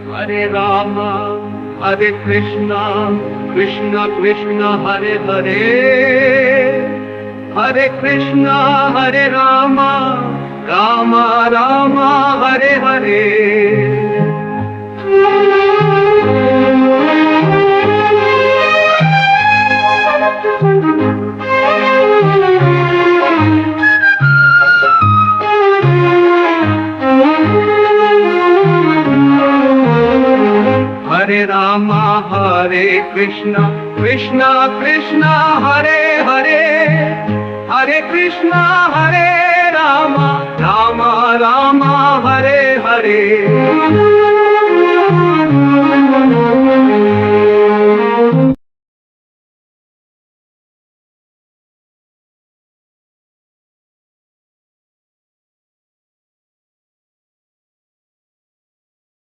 Hare Ram Hare Krishna Krishna Krishna Hare Hare, Hare Krishna Hare Ram Ram Ram Hare Hare. Hare Ram Hare Krishna Krishna Krishna Hare Hare, Hare Krishna Hare Ram Ram Ram Hare Hare.